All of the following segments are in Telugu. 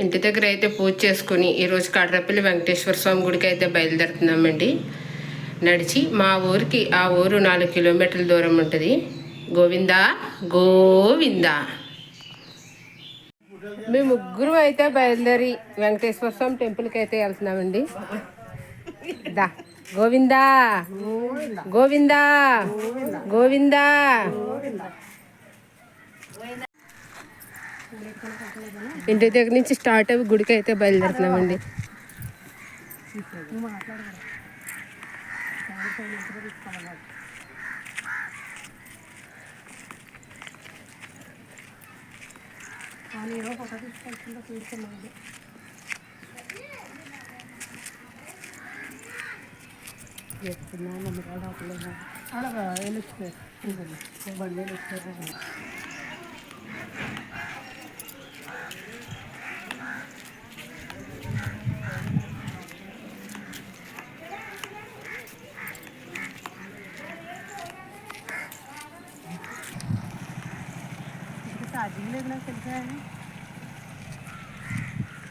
ఇంటి దగ్గర అయితే పూజ చేసుకుని ఈరోజు కాట్రపల్లి వెంకటేశ్వర స్వామి గుడికి అయితే బయలుదేరుతున్నామండి. నడిచి మా ఊరికి ఆ ఊరు 4 కిలోమీటర్ల దూరం ఉంటుంది. గోవిందా గోవిందా. మేము ముగ్గురు అయితే బయలుదేరి వెంకటేశ్వర స్వామి టెంపుల్కి అయితే వెళ్తున్నామండి. దా గోవిందా గోవిందా గోవిందా. ఇంటి దగ్గర నుంచి స్టార్ట్ అయ్యి గుడికి అయితే బయలుదేరుతున్నామండి.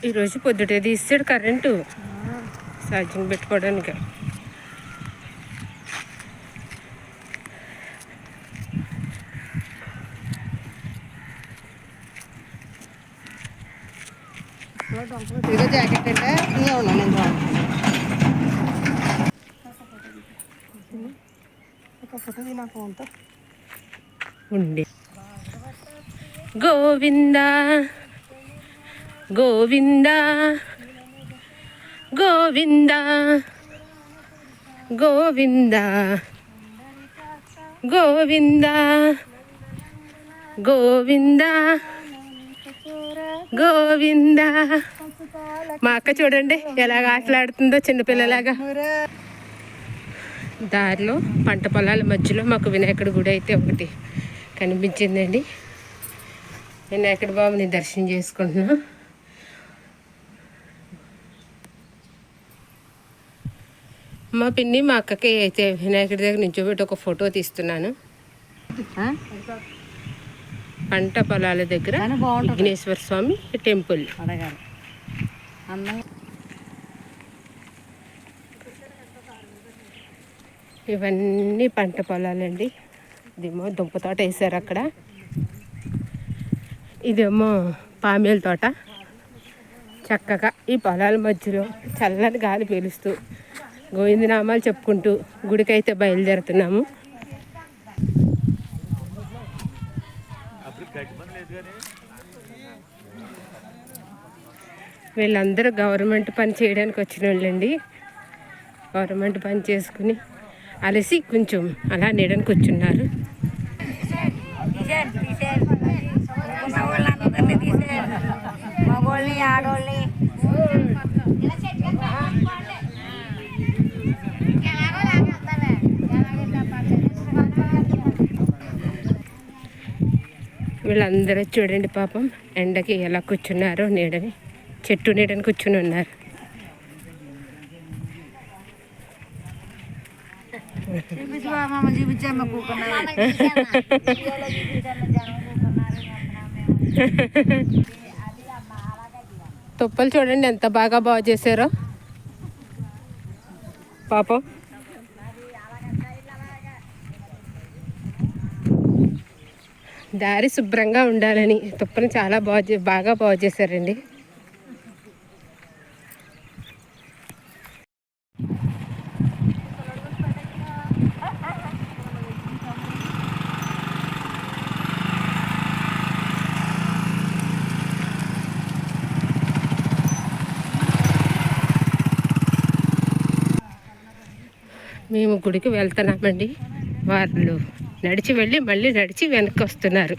ఈరోజు పొద్దుటే తీసాడు కరెంటు ఛార్జింగ్ పెట్టుకోవడానికి. జాకెట్ అంటే ఒక ఫోటో నా ఫోన్తో ఉండి. గోవిందా గోవిందా గోవిందా గోవిందా గోవిందా గోవిందా గోవిందా. మా అక్క చూడండి ఎలాగ ఆటలాడుతుందో చిన్నపిల్లలాగా. దారిలో పంట పొలాల మధ్యలో మాకు వినాయకుడి గుడి అయితే ఒకటి కనిపించిందండి. వినాయకుడి బాబుని దర్శనం చేసుకుంటున్నాం. మా పిన్ని మా అక్కకి అయితే వినాయకుడి దగ్గర నిల్చోబెట్టి ఒక ఫోటో తీస్తున్నాను. పంట పొలాల దగ్గర విఘ్నేశ్వర స్వామి టెంపుల్. ఇవన్నీ పంట పొలాలండి. ఇదేమో దుంప తోట వేసారు అక్కడ. ఇదేమో పామేల తోట. చక్కగా ఈ పొలాల మధ్యలో చల్లని గాలి పీలుస్తూ గోవిందనామాలు చెప్పుకుంటూ గుడికైతే బయలుదేరుతున్నాము. వీళ్ళందరూ గవర్నమెంట్ పని చేయడానికి వచ్చిన వాళ్ళండి. గవర్నమెంట్ పని చేసుకుని అలసి కొంచెం అలా నీడని కూర్చున్నారు. వీళ్ళందరూ చూడండి పాపం ఎండకి ఎలా కూర్చున్నారో. నీడని చెట్టు నీడని కూర్చుని ఉన్నారు. తుప్పలు చూడండి ఎంత బాగా చేశారో పాపం. దారి శుభ్రంగా ఉండాలని తుప్పని చాలా బాగా చేశారండి. మేము గుడికి వెళ్తున్నామండి. వాళ్ళు నడిచి వెళ్ళి మళ్ళీ నడిచి వెనక్కి వస్తున్నారు.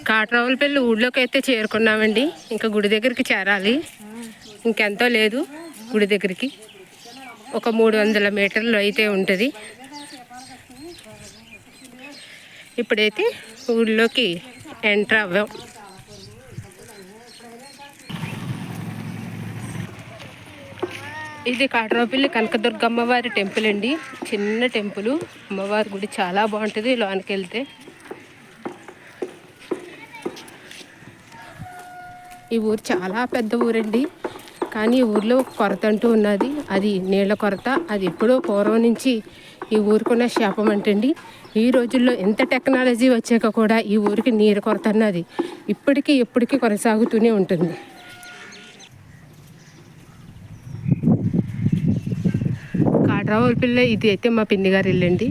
కాట్రావులపల్లి ఊళ్ళోకి అయితే చేరుకున్నామండి. ఇంకా గుడి దగ్గరికి చేరాలి. ఇంకెంతో లేదు గుడి దగ్గరికి. ఒక 300 మీటర్లు అయితే ఉంటుంది. ఇప్పుడైతే ఊళ్ళోకి ఎంటర్ అవ్వాం. ఇది కాట్రాపల్లి కనకదుర్గ అమ్మవారి టెంపుల్ అండి. చిన్న టెంపుల్, అమ్మవారి గుడి చాలా బాగుంటుంది. లోనికి వెళ్తే ఈ ఊరు చాలా పెద్ద ఊరండి. కానీ ఈ ఊరిలో కొరత అంటూ ఉన్నది. అది నీళ్ళ కొరత. అది ఎప్పుడో పూర్వం నుంచి ఈ ఊరికున్న శాపం అంటండి. ఈ రోజుల్లో ఎంత టెక్నాలజీ వచ్చాక కూడా ఈ ఊరికి నీరు కొరత అన్నది ఎప్పటికీ కొనసాగుతూనే ఉంటుంది. కాట్రాపల్లి ఇది అయితే మా పిన్ని గారి ఇల్లు అండి.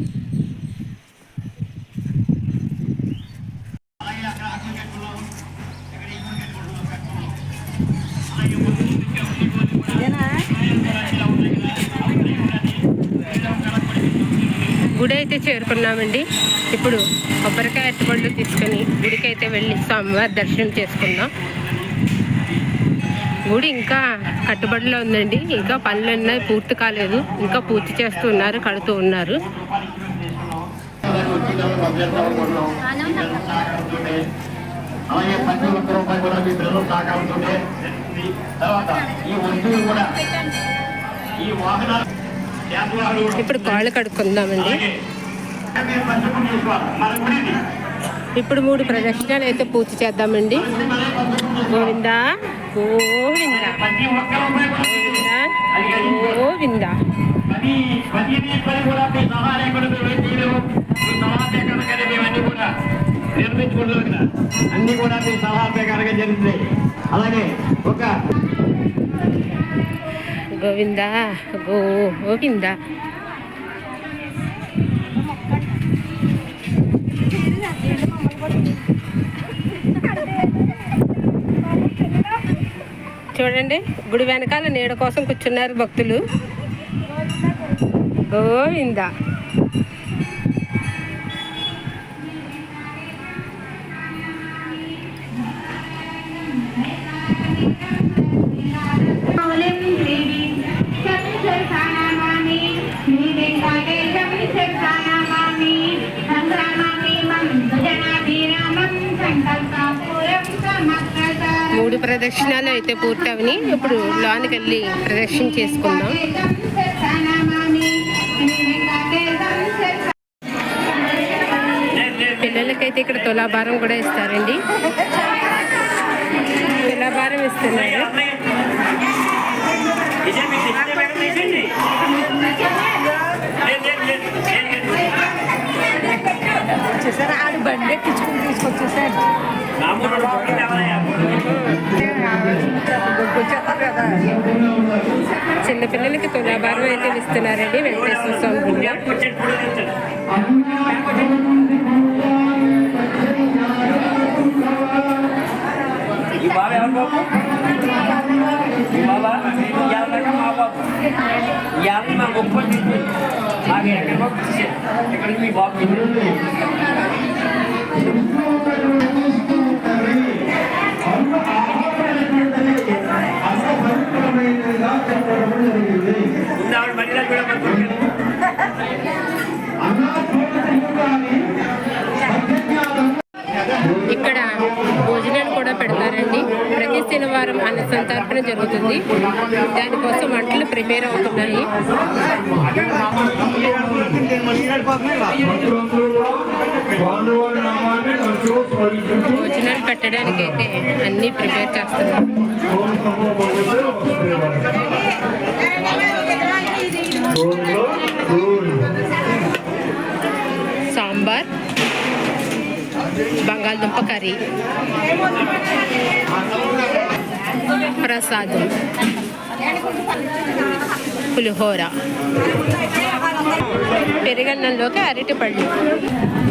గుడి అయితే చేరుకున్నామండి. ఇప్పుడు కొబ్బరికాయ అరటిపళ్ళు తీసుకొని గుడికి అయితే వెళ్ళి స్వామివారి దర్శనం చేసుకుందాం. గుడి ఇంకా కట్టుబడిలో ఉందండి. ఇంకా పనులు ఉన్నాయి, పూర్తి కాలేదు. ఇంకా పూర్తి చేస్తూ ఉన్నారు, కడుతూ ఉన్నారు. ఇప్పుడు కాళ్ళు కడుక్కుందామండి. ఇప్పుడు 3 ప్రదక్షిణాలు అయితే పూర్తి చేద్దామండి. గోవిందా గోవిందా గోవిందా. అన్ని కూడా మీ సలహా ప్రకారంగా జరుగుతాయి. అలాగే ఒక గోవిందా గోవిందా. చూడండి, గుడి వెనకాల నీడ కోసం కూర్చున్నారు భక్తులు. గోవిందా. మూడు ప్రదక్షిణాలు అయితే పూర్తవని ఇప్పుడు లోనికి వెళ్ళి ప్రదక్షిణ చేసుకుందాం. పిల్లలకైతే ఇక్కడ తులాభారం కూడా ఇస్తారండి. తులాభారం ఇస్తున్నారు. ఆడు బండి ఎక్కించుకుని తీసుకొచ్చేసాడు. చిన్నపిల్లలకి తులాభారం అయితే ఇస్తున్నారండి వెంకటేశ్వర స్వామి గుడిలో. ఇక్కడ భోజనాలు కూడా పెడతారండి. ప్రతి శనివారం అన్న సంతర్పణ జరుగుతుంది. దానికోసం వంటలు ప్రిపేర్ అవుతున్నాయి. భోజనాలు పెట్టడానికి అయితే అన్నీ ప్రిపేర్ చేస్తున్నారు. సాంబార్, బంగాళదుంప కర్రీ, ప్రసాదం, పులిహోర, పెరుగన్నంలోకి అరటిపళ్ళు.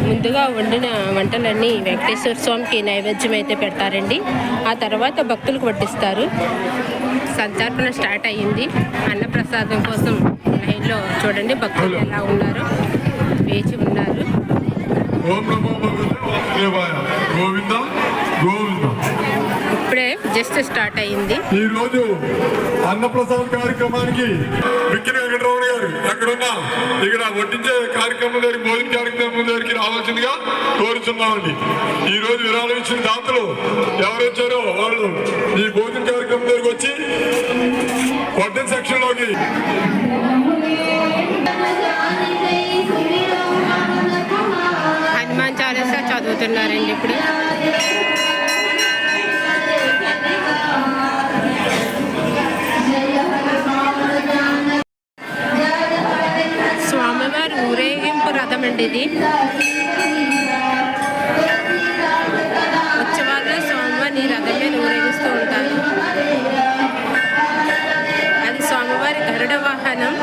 ముందుగా వండిన వంటలన్నీ వెంకటేశ్వర స్వామికి నైవేద్యం అయితే పెడతారండి. ఆ తర్వాత భక్తులకు వడ్డిస్తారు. సంతర్పణ స్టార్ట్ అయ్యింది. అన్నప్రసాదం కోసం లైన్లో చూడండి భక్తులు ఎలా ఉన్నారో వేచి ఉన్నారు. ఇప్పుడే జస్ట్ స్టార్ట్ అయ్యింది. ఈ రోజు అన్నప్రసాద కార్యక్రమానికి విక్కిన వెంకటరమణ గారు ఎక్కడున్నా ఇక్కడ వడ్డించే కార్యక్రమం దగ్గర భోజన కార్యక్రమం దగ్గరికి రావాల్సిందిగా కోరుతున్నామండి. ఈ రోజు విరాళం ఇచ్చిన దాతలు ఎవరొచ్చారో వాళ్ళు ఈ భోజన కార్యక్రమం దగ్గరికి వచ్చి వడ్డన్ సెక్షన్ లోకి ఎక్కుతున్నారండి ఇప్పుడు. స్వామివారి ఊరేగింపు రథం అండి ఇది. ఉత్సవాల్లో స్వామివారిని రథం మీద ఊరేగిస్తూ ఉంటారు. అది స్వామివారి గరుడ వాహనం.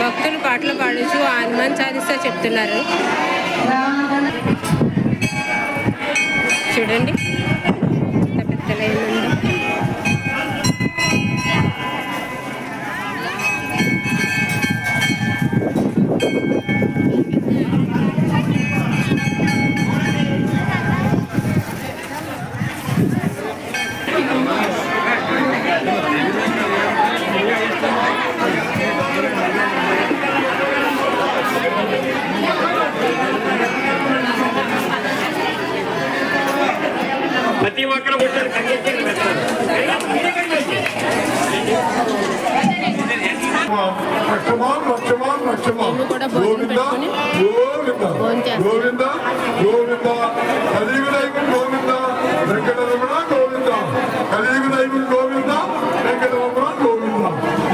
భక్తులు పాటలు పాడుచు హనుమాన్ చాలీసా చెప్తున్నారు. చూడండి ఎంత పెద్ద లైన్ ఉందో. ప్రతి ఒక్కరు కూర్చొని వీళ్ళు కూడా భోజనం పెట్టుకొని గోవింద గోవింద కలియుగ దైవం గోవింద వెంకటరమణ గోవింద కలియుగ దైవం గోవింద వెంకటరమణ గోవింద.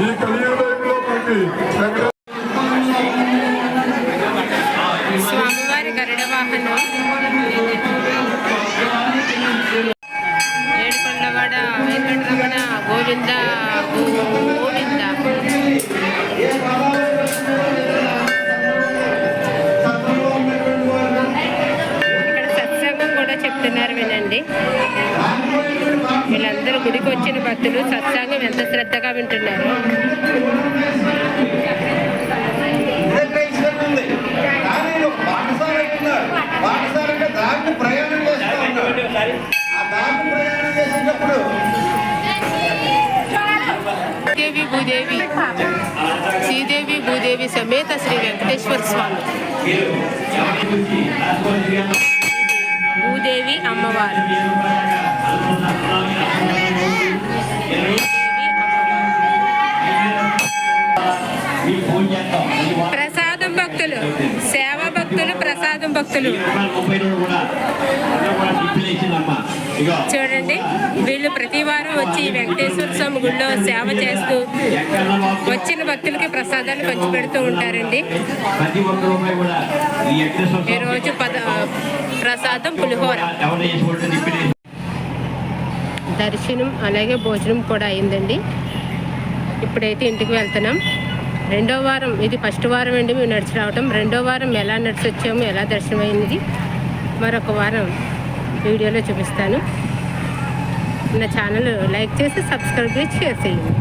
ఈ కలియుగ దైవంలో మనకి స్వామివారి గరుడ వాహనం. ఏడుకొండవాడ వెంకటరమణ గోవింద గోవింద. ఇక్కడ సత్సంగం కూడా చెప్తున్నారు వినండి. వీళ్ళందరూ గుడికి వచ్చిన భక్తులు సత్సంగం ఎంత శ్రద్ధగా వింటున్నారు. దేవి భూదేవి శ్రీదేవి భూదేవి సమేత శ్రీ వెంకటేశ్వర స్వామి. భూదేవి అమ్మవారు. ప్రసాదం భక్తులు, సేవా భక్తులు, ప్రసాదం భక్తులు. చూడండి వీళ్ళు ప్రతి వారం వచ్చి వెంకటేశ్వర స్వామి గుడిలో సేవ చేస్తూ వచ్చిన భక్తులకి ప్రసాదాన్ని పంచిపెడుతూ ఉంటారండి. ఈరోజు ప్రసాదం పులిహోర. దర్శనం అలాగే భోజనం కూడా అయిందండి. ఇప్పుడైతే ఇంటికి వెళ్తున్నాం. రెండో వారం, ఇది ఫస్ట్ వారం అండి మేము నడిచి రావటం. రెండో వారం ఎలా నడిచి వచ్చాము, ఎలా దర్శనం అయింది మరొక వారం వీడియోలో చూపిస్తాను. నా ఛానల్ లైక్ చేసి సబ్స్క్రైబ్ చేసి షేర్ చేయండి.